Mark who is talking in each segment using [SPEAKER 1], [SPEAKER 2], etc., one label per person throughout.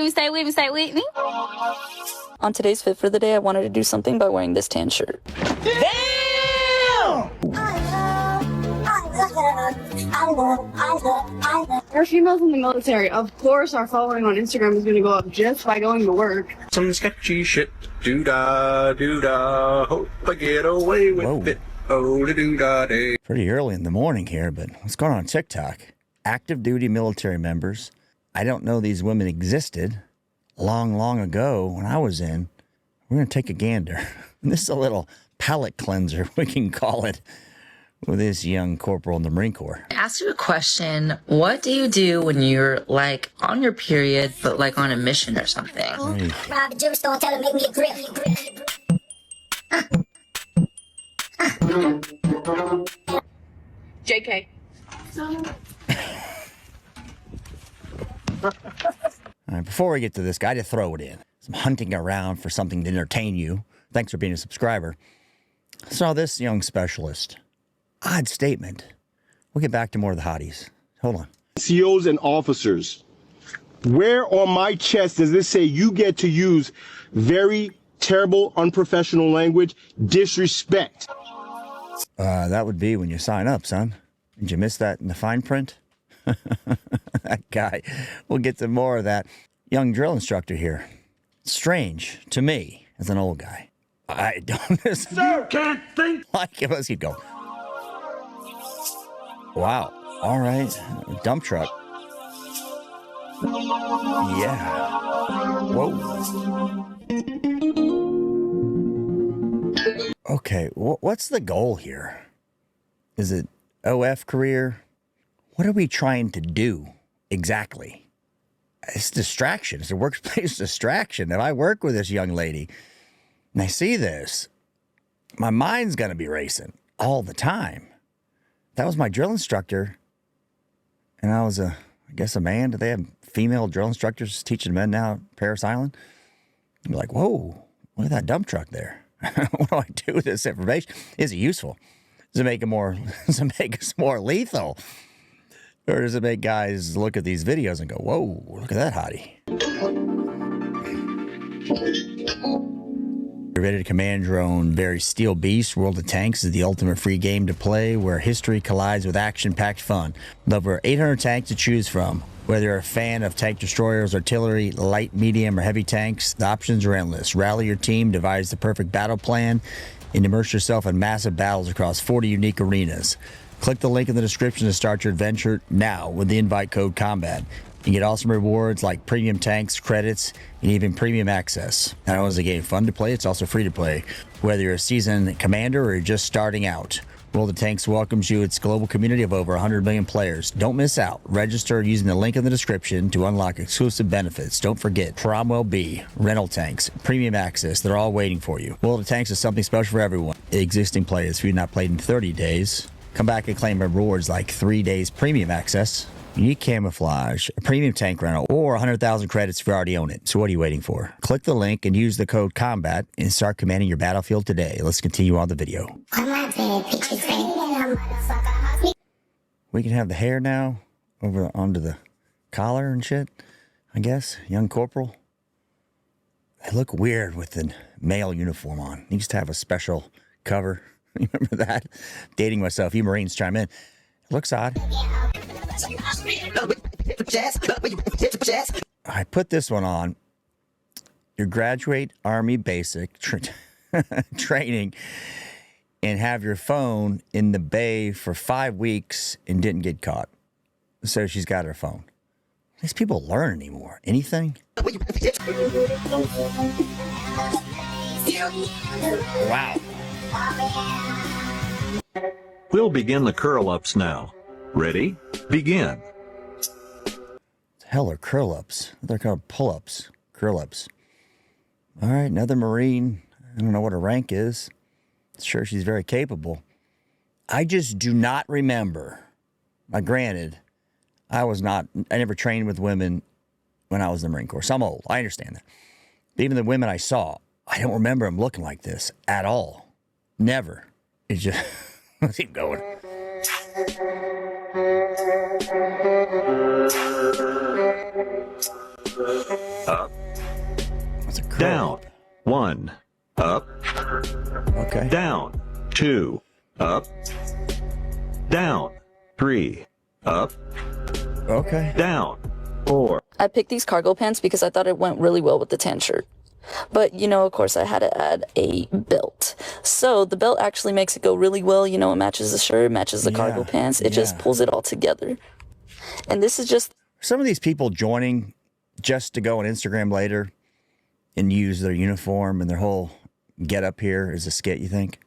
[SPEAKER 1] me, stay with me, stay with me.
[SPEAKER 2] On today's Fit for the Day, I wanted to do something by wearing this tan shirt.
[SPEAKER 1] Damn!
[SPEAKER 3] Our females in the military, of course, our following on Instagram is going to go up just by going to work.
[SPEAKER 4] Some sketchy shit, doo-da, hope I get away with it, oh-da-doo-da-day.
[SPEAKER 5] Pretty early in the morning here, but what's going on TikTok? Active duty military members. I don't know these women existed. Long ago when I was in. We're going to take a gander. And this is a little palate cleanser, we can call it, with this young corporal in the Marine Corps.
[SPEAKER 6] Ask you a question. What do you do when you're like on your period, but like on a mission or something?
[SPEAKER 5] Hey.
[SPEAKER 7] Rob the jewelry store and tell him make me a grip.
[SPEAKER 3] JK.
[SPEAKER 5] All right, before we get to this guy, to throw it in. Some hunting around for something to entertain you. Thanks for being a subscriber. Saw this young specialist. Odd statement. We'll get back to more of the hotties. Hold on.
[SPEAKER 8] COs and officers, where on my chest does this say you get to use very terrible, unprofessional language, disrespect?
[SPEAKER 5] That would be when you sign up, son. Did you miss that in the fine print? That guy. We'll get to more of that. Young drill instructor here. Strange to me as an old guy. I don't
[SPEAKER 4] Sir, can't think.
[SPEAKER 5] like it. Let's keep going. Wow. All right. Dump truck. Yeah. Whoa. Okay. What's the goal here? Is it OF career? What are we trying to do exactly? It's distraction. It's a workplace distraction. If I work with this young lady and I see this, my mind's going to be racing all the time. That was my drill instructor, and I was I guess a man. Do they have female drill instructors teaching men now at Paris Island? I'm like, whoa, look at that dump truck there. What do I do with this information? Is it useful? Does it make it more? Does it make us more lethal? Or does it make guys look at these videos and go, whoa, look at that hottie? You're ready to command your own very steel beast. World of Tanks is the ultimate free game to play where history collides with action-packed fun. With over 800 tanks to choose from. Whether you're a fan of tank destroyers, artillery, light, medium, or heavy tanks, the options are endless. Rally your team, devise the perfect battle plan, and immerse yourself in massive battles across 40 unique arenas. Click the link in the description to start your adventure now with the invite code COMBAT. You get awesome rewards like premium tanks, credits, and even premium access. Not only is the game fun to play, it's also free to play. Whether you're a seasoned commander or you're just starting out, World of Tanks welcomes you its global community of over 100 million players. Don't miss out. Register using the link in the description to unlock exclusive benefits. Don't forget, Cromwell B, rental tanks, premium access, they're all waiting for you. World of Tanks is something special for everyone. Existing players, if you've not played in 30 days, come back and claim rewards like 3 days premium access, unique camouflage, a premium tank rental, or 100,000 credits if you already own it. So what are you waiting for? Click the link and use the code COMBAT and start commanding your battlefield today. Let's continue on the video. We can have the hair now over onto the collar and shit, I guess. Young corporal. They look weird with the male uniform on. Needs to have a special cover. You remember that? Dating myself. You Marines chime in. It looks odd. I put this one on. You graduate Army basic training and have your phone in the bay for 5 weeks and didn't get caught. So she's got her phone. These people learn anymore. Anything? Wow.
[SPEAKER 9] We'll begin the curl-ups now. Ready? Begin.
[SPEAKER 5] Hell are curl-ups. They're called pull-ups. Curl-ups. All right, another Marine. I don't know what her rank is. Sure, she's very capable. I just do not remember. Granted, I never trained with women when I was in the Marine Corps. So I'm old. I understand that. But even the women I saw, I don't remember them looking like this at all. Never. It's just, let's keep going.
[SPEAKER 9] Up.
[SPEAKER 5] That's a curl
[SPEAKER 9] Down.
[SPEAKER 5] up.
[SPEAKER 9] 1. Up.
[SPEAKER 5] Okay.
[SPEAKER 9] Down. 2. Up. Down. 3. Up.
[SPEAKER 5] Okay.
[SPEAKER 9] Down. 4.
[SPEAKER 2] I picked these cargo pants because I thought it went really well with the tan shirt. But, of course, I had to add a belt. So the belt actually makes it go really well. It matches the shirt, matches the cargo pants. It just pulls it all together. And this is just...
[SPEAKER 5] Some of these people joining just to go on Instagram later and use their uniform and their whole get up here as a skit, you think?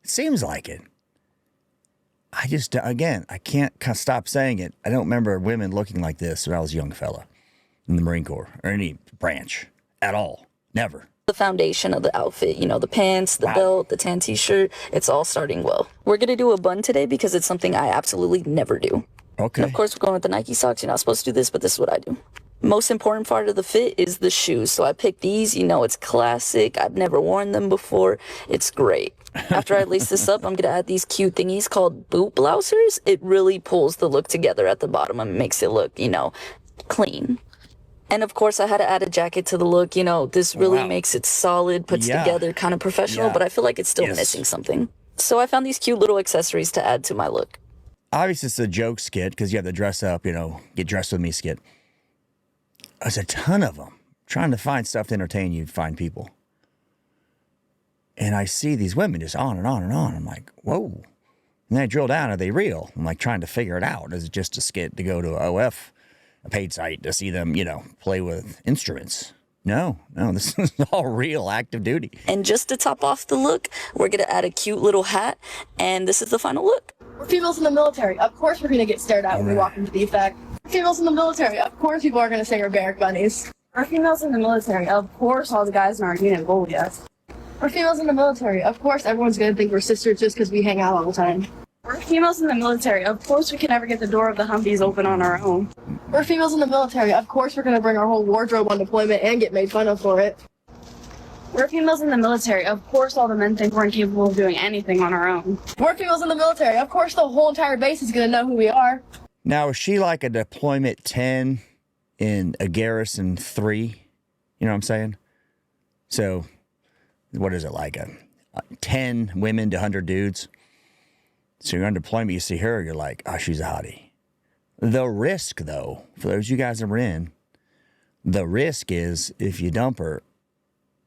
[SPEAKER 5] It seems like it. I just, again, I can't stop saying it. I don't remember women looking like this when I was a young fella in the Marine Corps or any branch at all. Never.
[SPEAKER 2] The foundation of the outfit, the pants, the belt, the tan t-shirt, it's all starting well. We're going to do a bun today because it's something I absolutely never do.
[SPEAKER 5] Okay.
[SPEAKER 2] And of course, we're going with the Nike socks. You're not supposed to do this, but this is what I do. Most important part of the fit is the shoes. So I picked these. It's classic. I've never worn them before. It's great. After I lace this up, I'm going to add these cute thingies called boot blousers. It really pulls the look together at the bottom and makes it look, clean. And of course, I had to add a jacket to the look. This really makes it solid, puts together, kind of professional, but I feel like it's still missing something. So I found these cute little accessories to add to my look.
[SPEAKER 5] Obviously, it's a joke skit because you have the dress up, get dressed with me skit. There's a ton of them. Trying to find stuff to entertain you, find people. And I see these women just on and on and on. I'm like, whoa. And then I drill down, are they real? I'm like trying to figure it out. Is it just a skit to go to OF, a paid site, to see them, play with instruments? No, this is all real, active duty.
[SPEAKER 2] And just to top off the look, we're going to add a cute little hat. And this is the final look.
[SPEAKER 3] We're females in the military. Of course we're going to get stared at when we walk into the effect. We're females in the military. Of course people are going to say we're barrack bunnies. We're females in the military. Of course all the guys in our unit bully us. We're females in the military. Of course everyone's going to think we're sisters just because we hang out all the time. We're females in the military. Of course we can never get the door of the Humvees open on our own. We're females in the military. Of course we're going to bring our whole wardrobe on deployment and get made fun of for it. We're females in the military. Of course all the men think we're incapable of doing anything on our own. We're females in the military. Of course the whole entire base is going to know who we are.
[SPEAKER 5] Now, is she like a deployment 10 in a garrison 3? You know what I'm saying? So, what is it, like a 10 women to 100 dudes? So you're on deployment, you see her, you're like, oh, she's a hottie. The risk, though, for those of you guys that were in, the risk is if you dump her,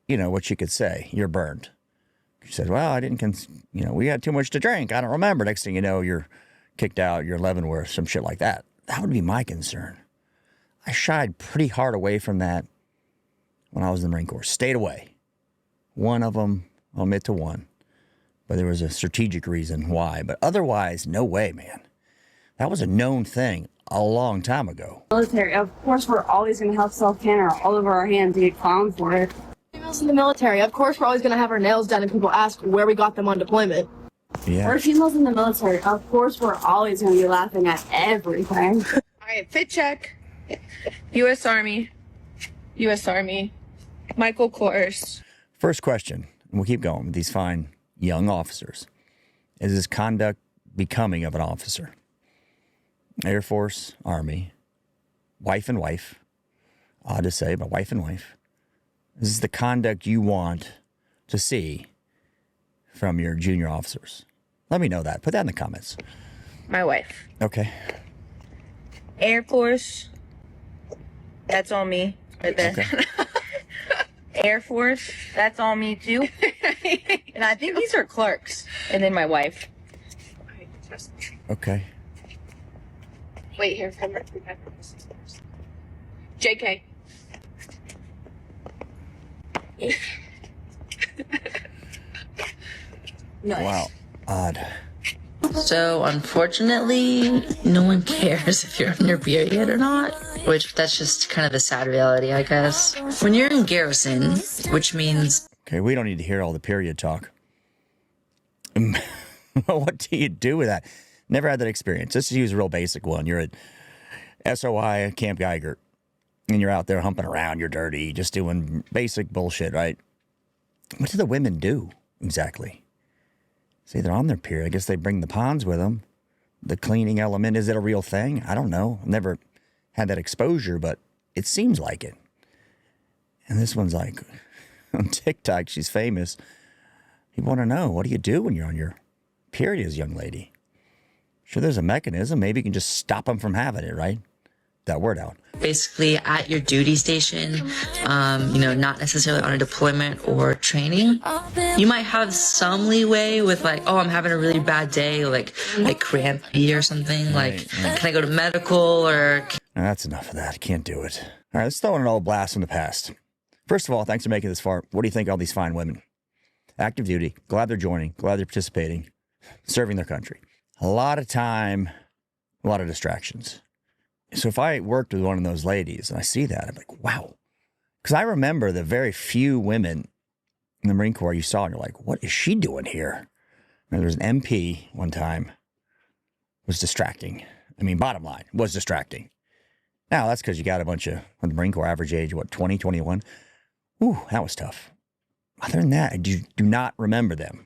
[SPEAKER 5] what you could say, you're burned. She said, well, I didn't, we had too much to drink. I don't remember. Next thing you know, you're kicked out, you're Leavenworth, some shit like that. That would be my concern. I shied pretty hard away from that when I was in the Marine Corps. Stayed away. One of them, I'll admit to one. But there was a strategic reason why. But otherwise, no way, man. That was a known thing a long time ago.
[SPEAKER 3] Military, of course we're always going to have self-tanner all over our hands and get clowned for it. Females in the military, of course we're always going to have our nails done and people ask where we got them on deployment.
[SPEAKER 5] Yeah.
[SPEAKER 3] We're females in the military, of course we're always going to be laughing at everything.
[SPEAKER 1] Alright, fit check. U.S. Army. U.S. Army. Michael Kors.
[SPEAKER 5] First question, and we'll keep going with these fine young officers. Is his conduct becoming of an officer? Air Force, Army, wife and wife. Odd to say, but wife and wife. This is the conduct you want to see from your junior officers. Let me know that. Put that in the comments.
[SPEAKER 1] My wife.
[SPEAKER 5] Okay.
[SPEAKER 1] Air Force. That's on me right there.
[SPEAKER 5] Okay.
[SPEAKER 1] Air Force. That's on me too. And I think these are Clark's. And then my wife.
[SPEAKER 5] Okay.
[SPEAKER 1] Wait, here. JK.
[SPEAKER 3] Nice.
[SPEAKER 5] Wow. Odd.
[SPEAKER 6] So, unfortunately, no one cares if you're on your period or not, which that's just kind of a sad reality, I guess. When you're in garrison, which means...
[SPEAKER 5] Okay, we don't need to hear all the period talk. What do you do with that? Never had that experience. Let's use a real basic one. You're at SOI, Camp Geiger, and you're out there humping around, you're dirty, just doing basic bullshit, right? What do the women do exactly? See, they're on their period. I guess they bring the ponds with them. The cleaning element, is it a real thing? I don't know. I've never had that exposure, but It seems like it. And this one's like, on TikTok, she's famous. You want to know, what do you do when you're on your period, young lady? Sure, there's a mechanism. Maybe you can just stop them from having it, right? That word out.
[SPEAKER 6] Basically at your duty station, not necessarily on a deployment or training. You might have some leeway with like, oh, I'm having a really bad day, like crampy or something. Like, can I go to medical or...
[SPEAKER 5] No, that's enough of that. I can't do it. All right, let's throw in an old blast from the past. First of all, thanks for making it this far. What do you think of all these fine women? Active duty. Glad they're joining. Glad they're participating. Serving their country. A lot of time, a lot of distractions. So if I worked with one of those ladies and I see that, I'm like, wow. Because I remember the very few women in the Marine Corps you saw and you're like, what is she doing here? There was an MP one time, was distracting. I mean, bottom line, was distracting. Now, that's because you got a bunch of, the Marine Corps average age, 20, 21? Ooh, that was tough. Other than that, I do not remember them.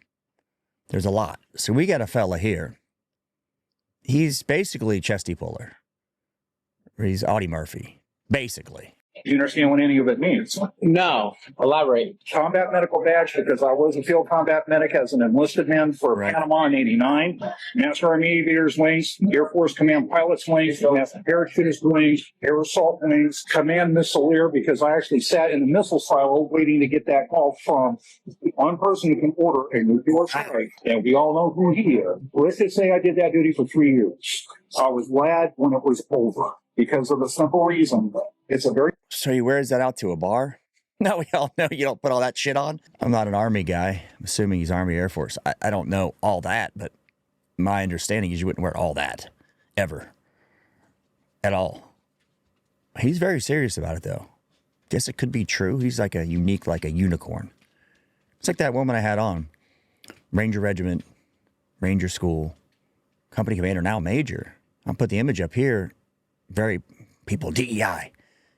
[SPEAKER 5] There's a lot. So we got a fella here. He's basically Chesty Puller. He's Audie Murphy, basically.
[SPEAKER 10] Do you understand what any of it means?
[SPEAKER 11] No. Elaborate.
[SPEAKER 10] Combat medical badge, because I was a field combat medic as an enlisted man for Panama in '89. Master Army Aviators Wings, Air Force Command Pilots Wings, Master Parachutist Wings, Air Assault Wings, Command Missileer, because I actually sat in the missile silo waiting to get that call from one person who can order a nuclear strike. And we all know who he is. Let's just say I did that duty for 3 years. I was glad when it was over because of the simple reason that it's a very...
[SPEAKER 5] So he wears that out to a bar? No, we all know you don't put all that shit on. I'm not an Army guy. I'm assuming he's Army Air Force. I don't know all that, but my understanding is you wouldn't wear all that. Ever. At all. He's very serious about it, though. Guess it could be true. He's like a unique, like a unicorn. It's like that woman I had on. Ranger Regiment, Ranger School, Company Commander, now Major. I'll put the image up here. Very people, DEI.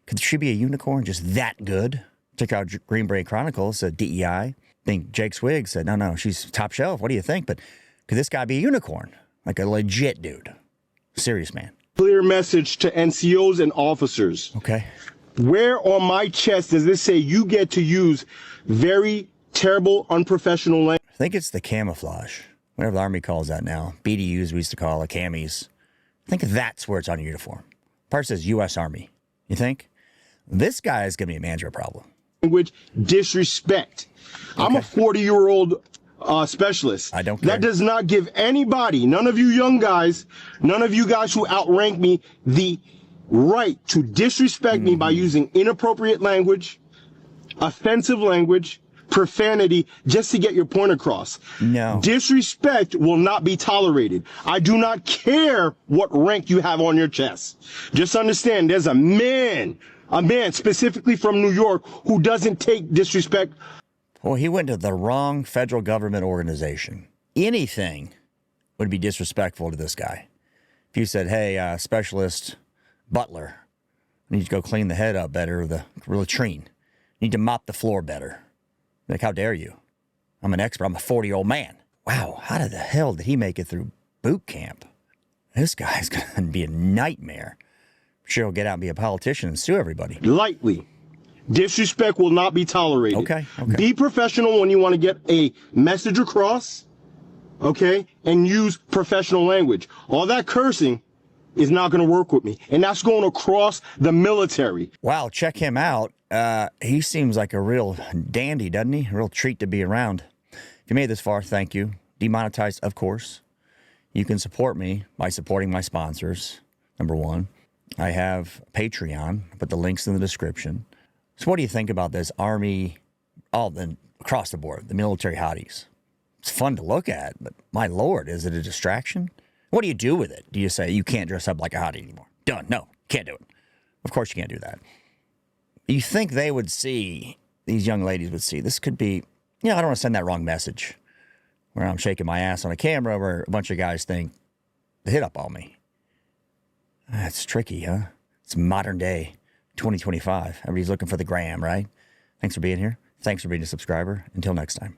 [SPEAKER 5] Could she be a unicorn just that good? Check out Green Beret Chronicles, said DEI. I think Jake Swigg said, no, she's top shelf. What do you think? But could this guy be a unicorn? Like a legit dude. Serious man.
[SPEAKER 8] Clear message to NCOs and officers.
[SPEAKER 5] Okay.
[SPEAKER 8] Where on my chest does this say you get to use very terrible, unprofessional language?
[SPEAKER 5] I think it's the camouflage. Whatever the Army calls that now. BDUs we used to call it, camis. I think that's where it's on your uniform. Part says U.S. Army. You think? This guy is going to be a management problem.
[SPEAKER 8] Language, disrespect. Okay. I'm a 40-year-old specialist.
[SPEAKER 5] I don't care.
[SPEAKER 8] That does not give anybody, none of you young guys, none of you guys who outrank me, the right to disrespect me by using inappropriate language, offensive language, profanity, just to get your point across.
[SPEAKER 5] No.
[SPEAKER 8] Disrespect will not be tolerated. I do not care what rank you have on your chest. Just understand, there's a man specifically from New York who doesn't take disrespect.
[SPEAKER 5] Well, he went to the wrong federal government organization. Anything would be disrespectful to this guy. If you said, hey, specialist butler, I need to go clean the head up better, the latrine. Need to mop the floor better. Like, how dare you? I'm an expert. I'm a 40-year-old man. Wow, how the hell did he make it through boot camp? This guy's going to be a nightmare. Sure, he'll get out and be a politician and sue everybody.
[SPEAKER 8] Lightly. Disrespect will not be tolerated.
[SPEAKER 5] Okay.
[SPEAKER 8] Be professional when you want to get a message across, okay? And use professional language. All that cursing is not going to work with me. And that's going across the military.
[SPEAKER 5] Wow, check him out. He seems like a real dandy, doesn't he? A real treat to be around. If you made it this far, thank you. Demonetized, of course. You can support me by supporting my sponsors, number one. I have Patreon. I put the links in the description. So what do you think about this Army, across the board, the military hotties? It's fun to look at, but my Lord, is it a distraction? What do you do with it? Do you say you can't dress up like a hottie anymore? Done. No, can't do it. Of course you can't do that. You think they would see, these young ladies would see, this could be, I don't want to send that wrong message where I'm shaking my ass on a camera where a bunch of guys think they hit up on me. That's tricky, huh? It's modern day, 2025. Everybody's looking for the gram, right? Thanks for being here. Thanks for being a subscriber. Until next time.